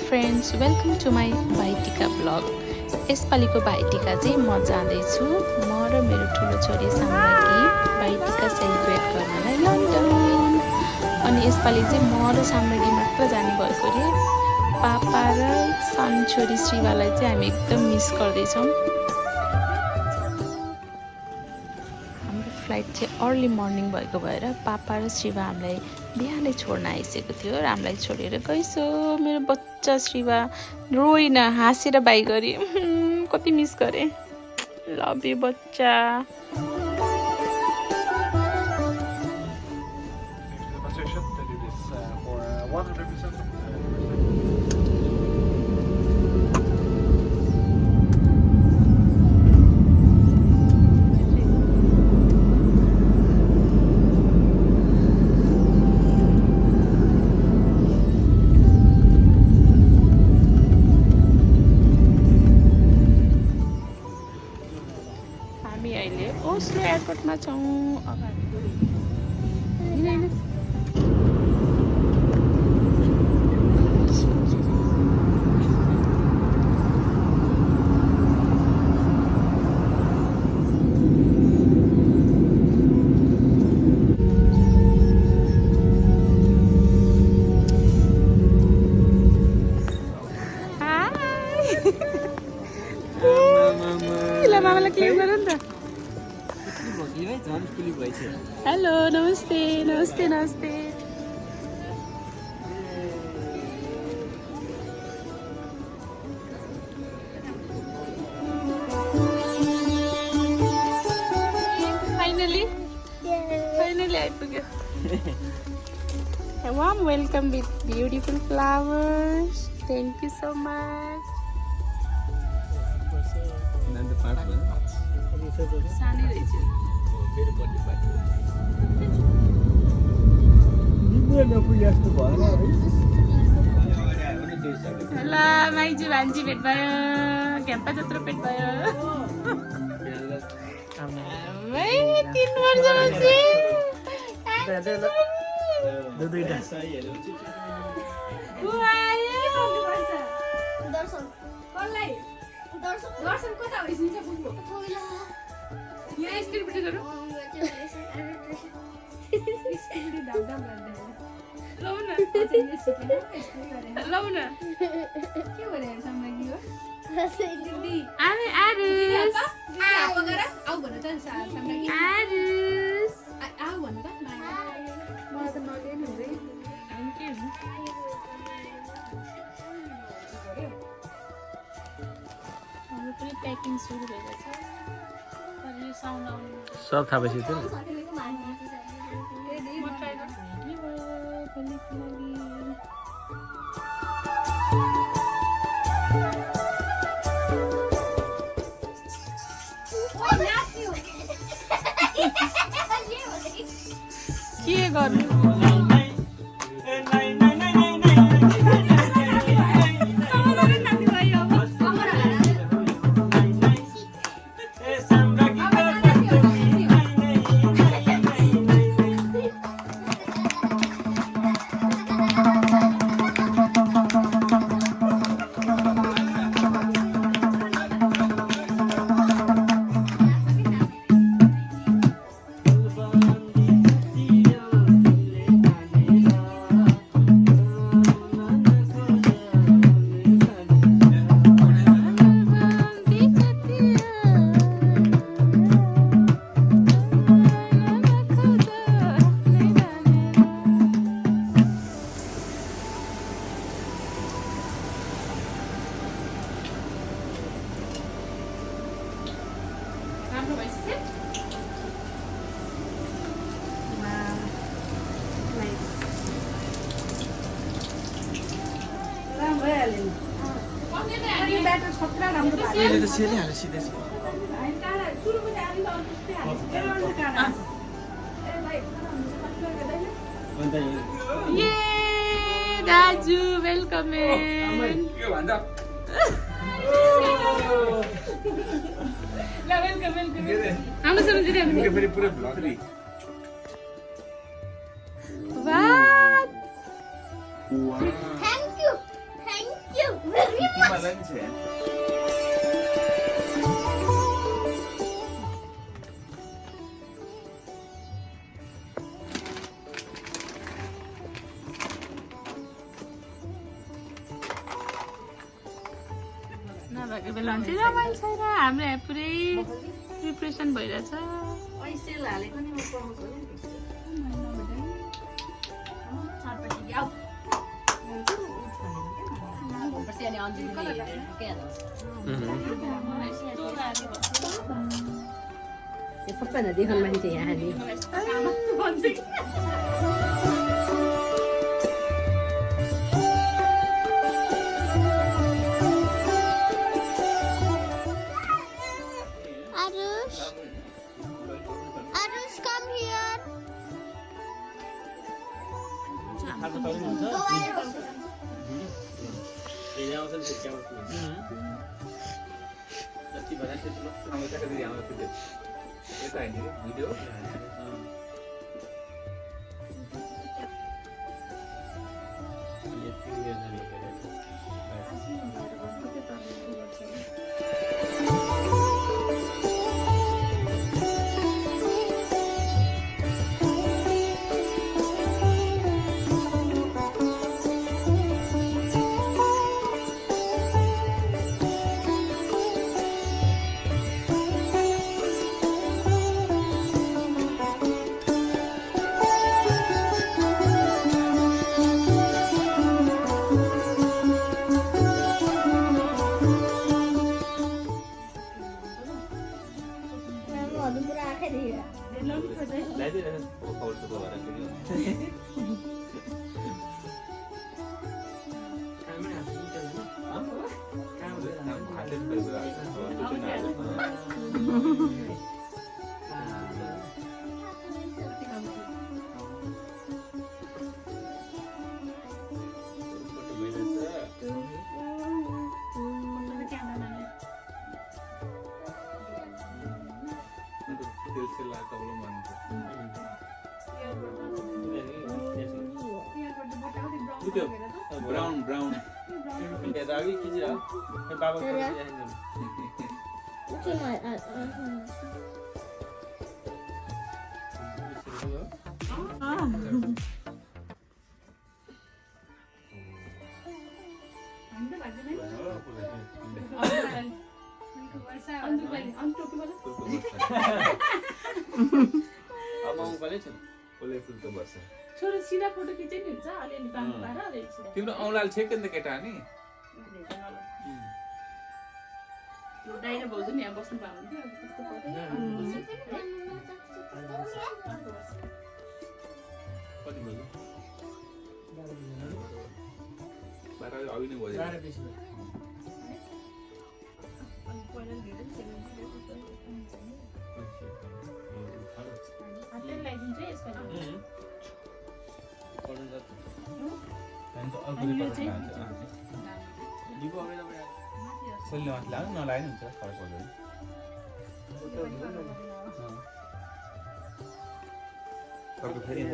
Friends, welcome to my Bhaitika blog. यसपालिको भाइटिका चाहिँ म जाँदैछु म र मेरो ठुलो छोरी साम्राकी भाइटिका सेलिब्रेट गर्नलाई लन्डन। अनि यसपालि चाहिँ म र साम्राकी मात्र जाने भएको अरे। पापा र सानो छोरी श्रीवालाई चाहिँ हामी एकदम मिस गर्दैछौँ। हाम्रो फ्लाइट चाहिँ अर्ली मर्निङ भएको भएर पापा र श्रीवा हामीलाई बिहानै छोड्न आइसकेको थियो र हामीलाई छोडेर गइसो। मेरो बच्चा श्रीवा रोइन, हाँसेर बाई गरे। कति मिस गरे। लभ यु बच्चा। ओस्लो एयरपोर्टमा छौँ। मामालाई क्लिक गर नि त। हेलो, नमस्ते नमस्ते नमस्ते। फाइनली आइपुग्यो। A warm welcome with beautiful flowers. Thank you so much. सानै रहेछ। ल माइजू भान्जी भेट भयो। घ्याम्पा जत्रो पेट भयो। 3 वर्षपछि दर्शन कता भइसन्छ बुझ्नु यहाँ स्क्रिनबाट गरौँ। स्क्रिनबाट धाम गर्दैन। लौ न लौ न के भने साम्राकी हो दिदी आरे आरुस आप गर आउ भन त साम्राकी आरुस आउ भन त मलाई त नगेन हुँदै हामी के हो हाम्रो पनि प्याकिङ सुरु भएको छ। तर यो साउन्ड आउनु सब थाहा भइसक्यो त्यो। म ट्राई गर्छु के भयो पनि के गर्नु। ब्याटर खतरा राम्रो भएको मैले त सेलिहाल्यो सिधै होइन काँडा सुरुको चाहिँ आलु त त्यस्तै हाल्छ त्यो काँडा ए भाइ ये दाजु वेलकम के भन्छ ल वेलकम वेलकम हाम्रो सम्झिरे के फेरि पुरै भ्लग नि वाह Thank you very much. मलाई नि छ नभएको बेला हुन्छ रमाइलो छैन हाम्रो यहाँ पुरै प्रिपरेसन भइरहेछ सेल हालेको नि म पाउँछु छटपटी आऊ सबैजना देखाउनु मान्छे यहाँ Arush, come here. Video brown brown अघि खिचिरह बाबा छोरो सिधा फोटो खिच्यो नि हुन्छ अलिअलि बाङ्गो पारेर अलिअलि सिधा तिम्रो औँलाले छेक्यो नि त केटा नि दाइ र भाउजू नि यहाँ बस्नु पाउनुहुन्थ्यो अब त्यस्तो कति बज्यो 12 अघि नै बज्यो तेल लगाइदिन्छु है यसपालि सोल्ने माथि लाग्यो नलागे नि हुन्छ फरक पर्दैन अर्को फेरि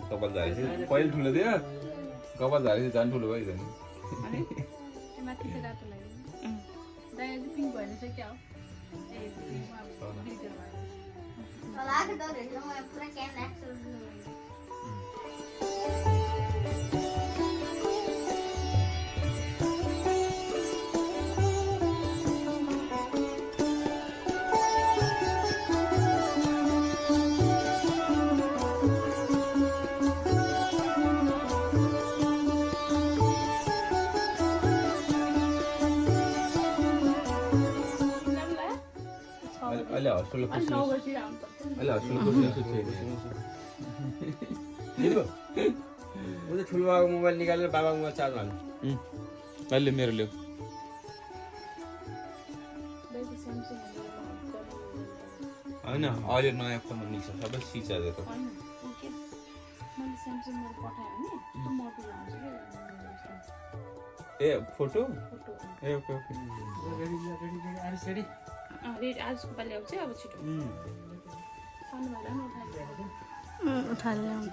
कपाल झारी चाहिँ पहिले ठुलो थियो कपाल झारी चाहिँ झन् ठुलो भयो झन् अहिले हस्पिटल अनि 9 बजी आउँछ अहिले हस्पिटल दिनु म त ठुलो बाबाको मोबाइल निकालेर बाबाको मोबाइल चार्ज हाल्नु अहिले मेरो ल्याऊ होइन अहिले नयाँ फोन निस्छ सबै सिचार्जको ए फोटो ए ओके ओके आजको पालि आउँछ अब छिटो उठा ल्याउँ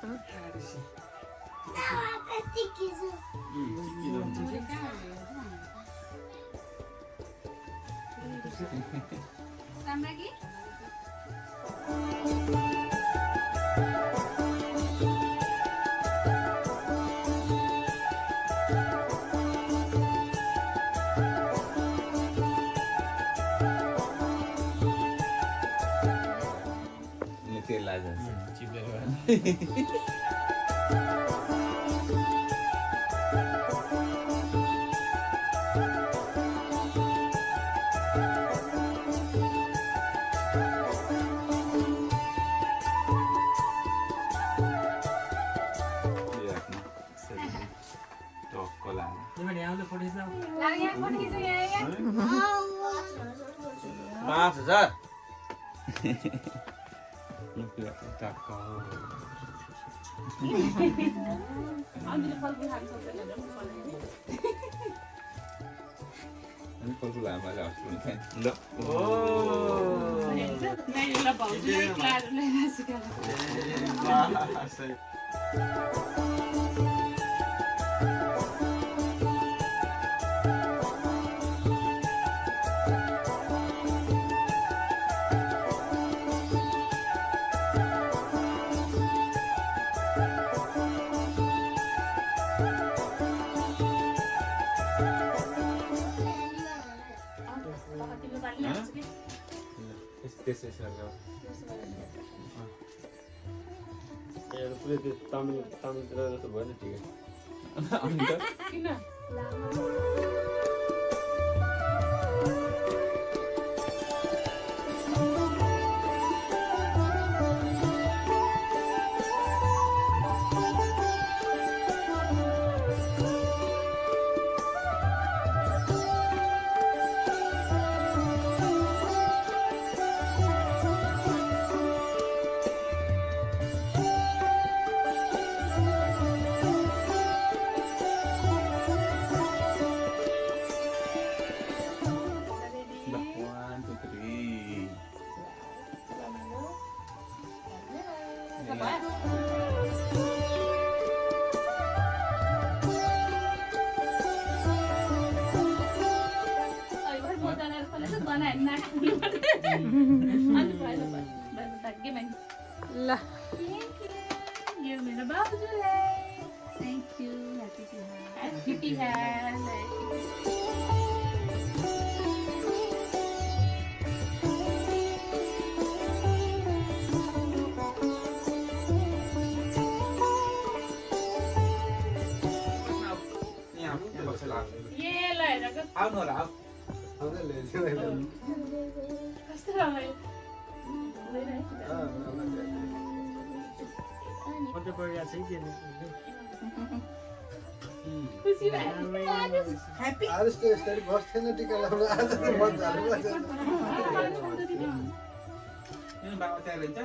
तेल लाग्छ पाँच हजार तमिलतिर जस्तो भयो नि ठिकै ल यो मेरो बाबुजुलाई थ्याङ्क यू ह्याप्पी तिहार आउनु होला कस्तो रमाइलो खुसी भयो बाबा त्यहाँ रहन्छ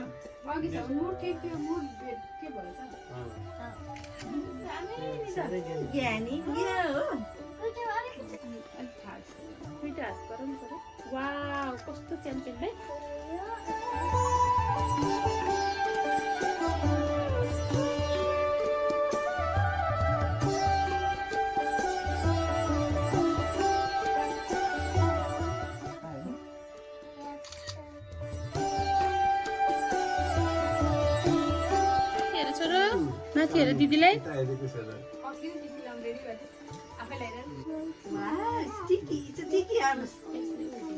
वाउ कस्तो च्याम्पियन है माथि हेर दिदीलाई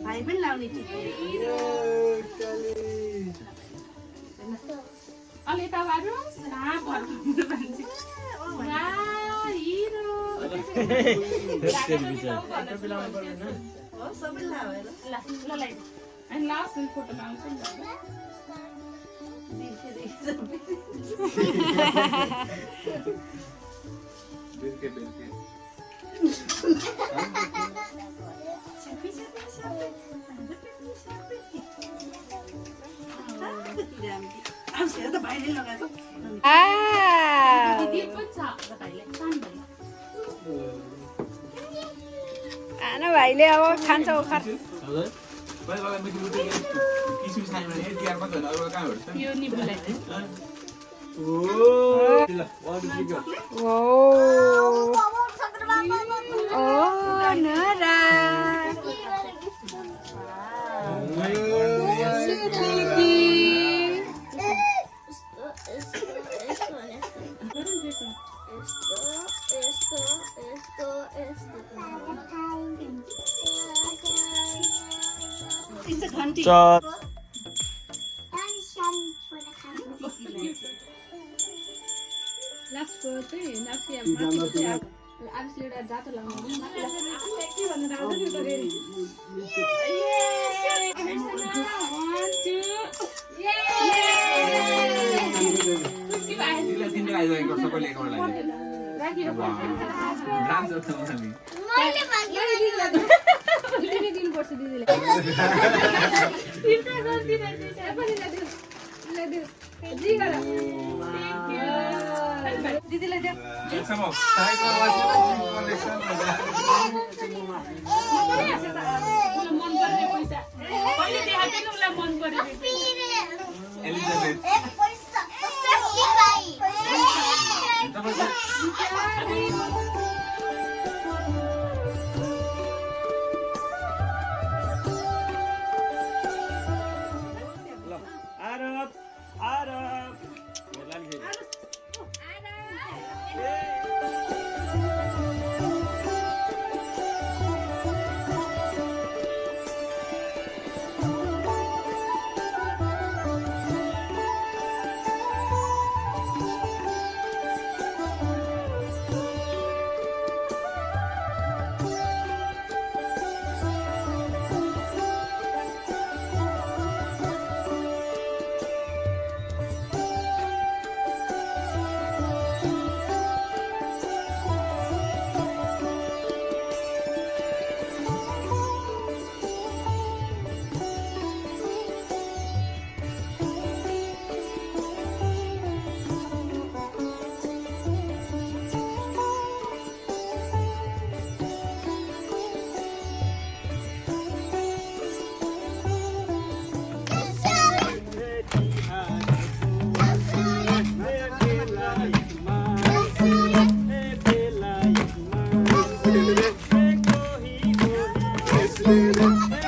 भाइ पनि लाउने टिकी अलि यता बारुस सबै लाएर अनि लास्ट फोटो लाउँछु नि भाइले लगाएको दिदी पनि छ भाइले भाइले अब खान्छ ओखर यो निबुलाई लास्टको चाहिँ नाप्सी आरुषले एउटा जातो लगाउनु दिनुपर्छ दिदीले दिदीलाई दियो मन पर्ने पैसा कहिले देखाएको थिएन उसलाई मन पर्ने Let's